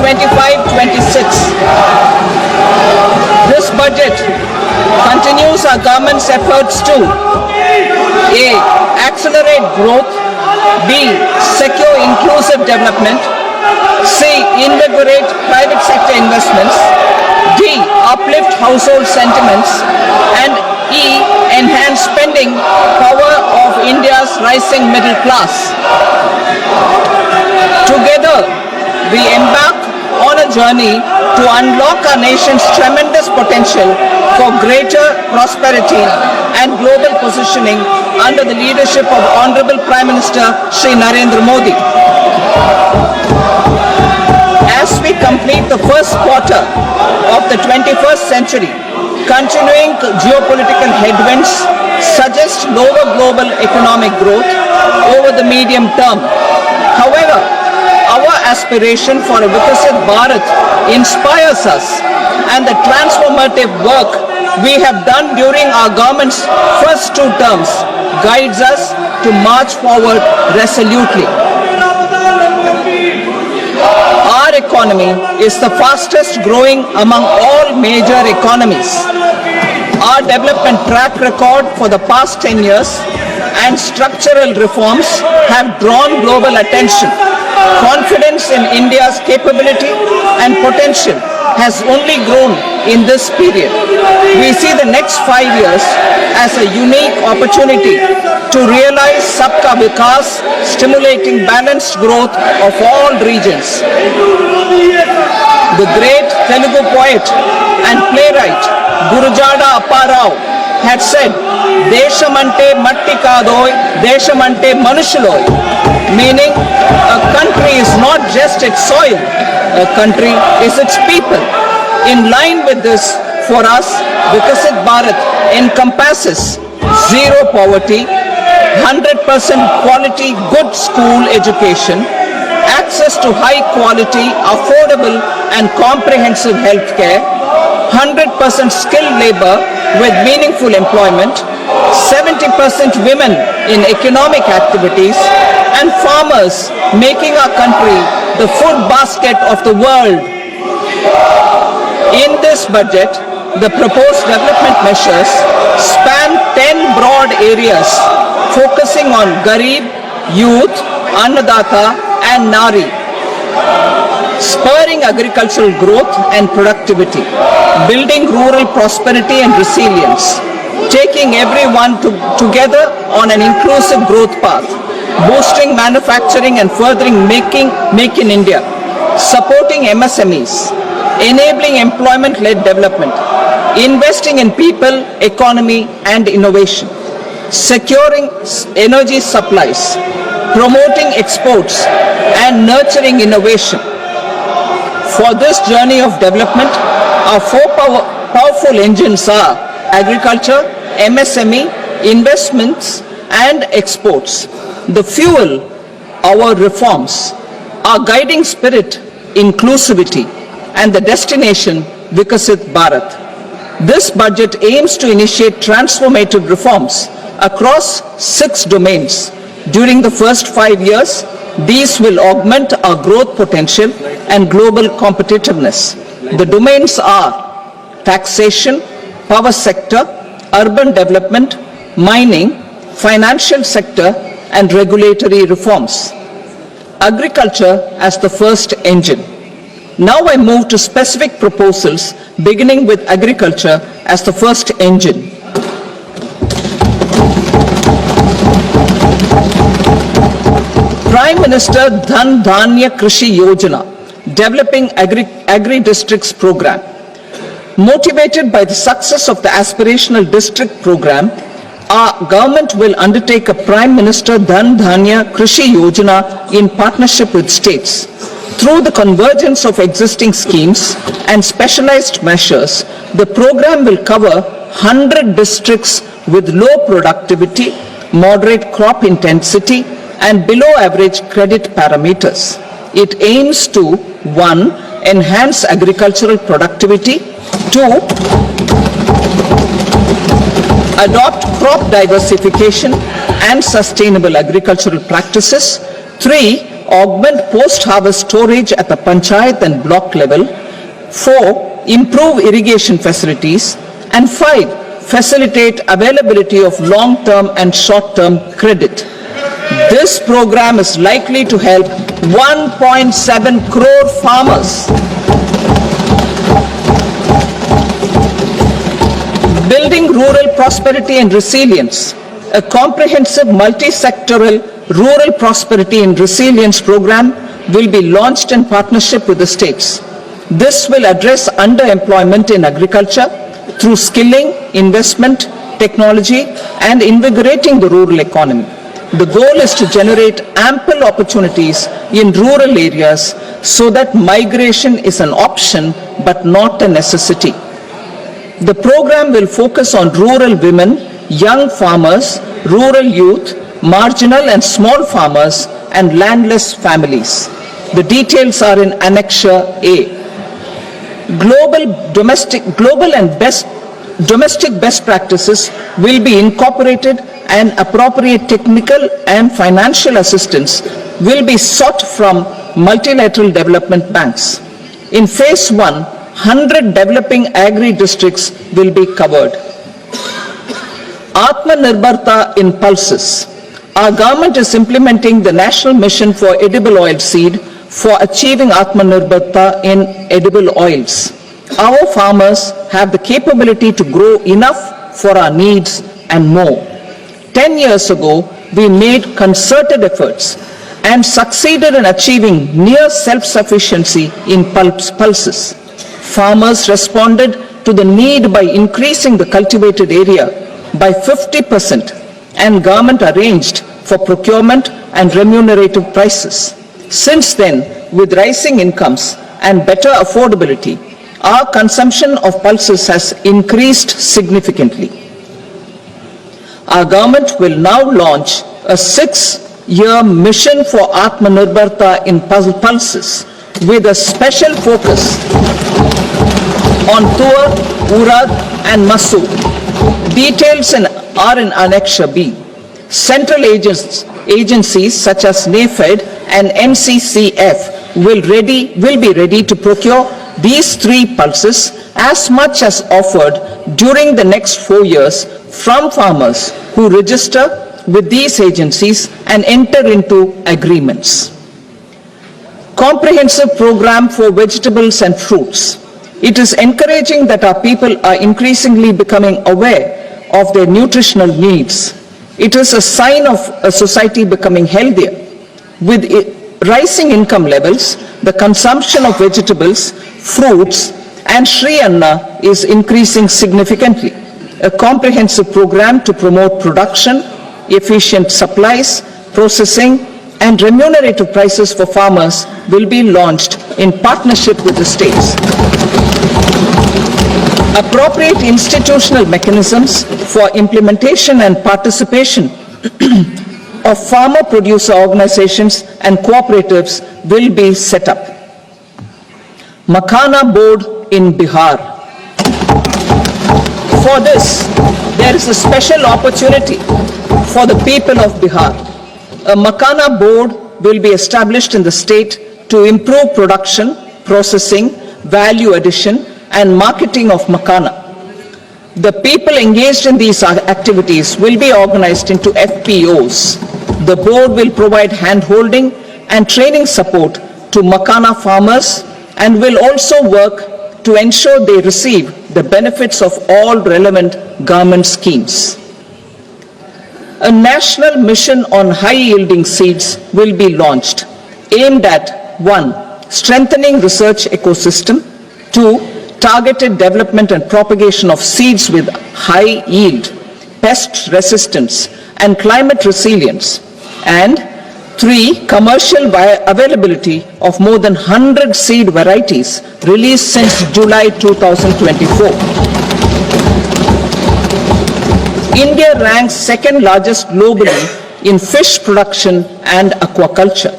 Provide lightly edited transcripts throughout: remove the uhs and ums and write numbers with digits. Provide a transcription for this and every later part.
2025-26. This budget continues our government's efforts to A. Accelerate growth, B. Secure inclusive development, C. Invigorate private sector investments, D. Uplift household sentiments, and E. Enhance spending power of India's rising middle class. Together, we embark on a journey to unlock our nation's tremendous potential for greater prosperity and global positioning under the leadership of Honorable Prime Minister Shri Narendra Modi. As we complete the first quarter of the 21st century, continuing geopolitical headwinds suggest lower global economic growth over the medium term. However, our aspiration for a Vikasit Bharat inspires us, and the transformative work we have done during our government's first 2 terms guides us to march forward resolutely. Our economy is the fastest growing among all major economies. Our development track record for the past 10 years and structural reforms have drawn global attention. Confidence in India's capability and potential has only grown in this period. We see the next 5 years as a unique opportunity to realize Sabka Vikas, stimulating balanced growth of all regions. The great Telugu poet and playwright Gurujada Apparao had said, "Deshamante matti kadoy, deshamante manushuloy," meaning a country is not just its soil, a country is its people. In line with this, for us, Vikasit Bharat encompasses zero poverty, 100% quality good school education, access to high quality, affordable and comprehensive health care, 100% skilled labor with meaningful employment, 70% women in economic activities, and farmers making our country the food basket of the world. In this budget, the proposed development measures span 10 broad areas focusing on Garib, Youth, Annadata and Nari, spurring agricultural growth and productivity, building rural prosperity and resilience, taking everyone together on an inclusive growth path, boosting manufacturing and furthering Make in India, supporting MSMEs, enabling employment-led development, investing in people, economy and innovation, securing energy supplies, promoting exports and nurturing innovation. For this journey of development, our 4 powerful engines are agriculture, MSME, investments and exports. The fuel, our reforms, our guiding spirit, inclusivity, and the destination, Vikasit Bharat. This budget aims to initiate transformative reforms across 6 domains. During the first 5 years, these will augment our growth potential and global competitiveness. The domains are taxation, power sector, urban development, mining, financial sector, and regulatory reforms. Agriculture as the first engine. Now I move to specific proposals, beginning with agriculture as the first engine. Prime Minister Dhan Dhanya Krishi Yojana, developing agri-districts program. Motivated by the success of the aspirational district program, our government will undertake a Prime Minister Dhan Dhanya Krishi Yojana in partnership with states. Through the convergence of existing schemes and specialized measures, the program will cover 100 districts with low productivity, moderate crop intensity, and below average credit parameters. It aims to 1. Enhance agricultural productivity, 2. Adopt crop diversification and sustainable agricultural practices, 3. augment post-harvest storage at the panchayat and block level. 4, improve irrigation facilities. And 5, facilitate availability of long-term and short-term credit. This program is likely to help 1.7 crore farmers. Building rural prosperity and resilience. A comprehensive multi-sectoral rural prosperity and resilience program will be launched in partnership with the states. This will address underemployment in agriculture through skilling, investment, technology, and invigorating the rural economy. The goal is to generate ample opportunities in rural areas so that migration is an option but not a necessity. The program will focus on rural women, young farmers, rural youth, marginal and small farmers, and landless families. The details are in Annexure A. Domestic best practices will be incorporated, and appropriate technical and financial assistance will be sought from multilateral development banks. In phase 1, 100 developing agri-districts will be covered. Atmanirbharta in pulses. Our government is implementing the National Mission for Edible Oil Seed for achieving Atmanirbharta in edible oils. Our farmers have the capability to grow enough for our needs and more. 10 years ago, we made concerted efforts and succeeded in achieving near self-sufficiency in pulses. Farmers responded to the need by increasing the cultivated area by 50%, and government arranged for procurement and remunerative prices. Since then, with rising incomes and better affordability, our consumption of pulses has increased significantly. Our government will now launch a 6-year mission for Atmanirbharta in pulses with a special focus on Tuar, Urad and Masoor. Details are in Annexure B. Central agencies such as NAFED and NCCF will be ready to procure these 3 pulses as much as offered during the next 4 years from farmers who register with these agencies and enter into agreements. Comprehensive program for vegetables and fruits. It is encouraging that our people are increasingly becoming aware of their nutritional needs. It is a sign of a society becoming healthier. With rising income levels, the consumption of vegetables, fruits, and Shri Anna is increasing significantly. A comprehensive program to promote production, efficient supplies, processing, and remunerative prices for farmers will be launched in partnership with the states. Appropriate institutional mechanisms for implementation and participation of farmer producer organizations and cooperatives will be set up. Makhana Board in Bihar. For this, there is a special opportunity for the people of Bihar. A Makhana Board will be established in the state to improve production, processing, value addition, and marketing of Makhana. The people engaged in these activities will be organized into FPOs. The board will provide hand-holding and training support to Makhana farmers and will also work to ensure they receive the benefits of all relevant government schemes. A national mission on high-yielding seeds will be launched, aimed at 1. Strengthening research ecosystem, 2. Targeted development and propagation of seeds with high yield, pest resistance, and climate resilience, and 3. Commercial availability of more than 100 seed varieties released since July 2024. India ranks second largest globally in fish production and aquaculture.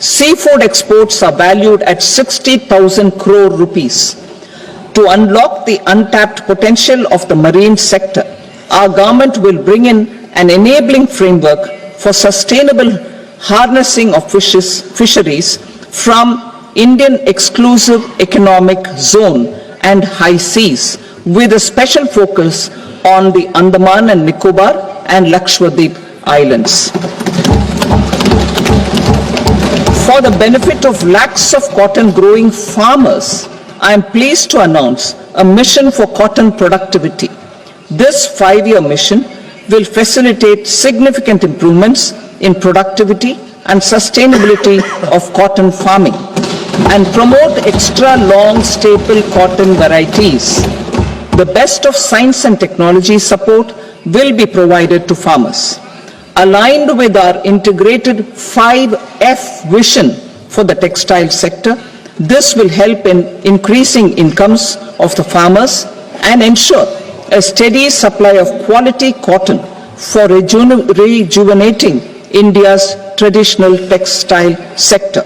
Seafood exports are valued at 60,000 crore rupees. To unlock the untapped potential of the marine sector, our government will bring in an enabling framework for sustainable harnessing of fisheries from Indian exclusive economic zone and high seas, with a special focus on the Andaman and Nicobar and Lakshadweep Islands. For the benefit of lakhs of cotton growing farmers, I am pleased to announce a mission for cotton productivity. This 5-year mission will facilitate significant improvements in productivity and sustainability of cotton farming and promote extra long staple cotton varieties. The best of science and technology support will be provided to farmers. Aligned with our integrated 5F vision for the textile sector, this will help in increasing incomes of the farmers and ensure a steady supply of quality cotton for rejuvenating India's traditional textile sector.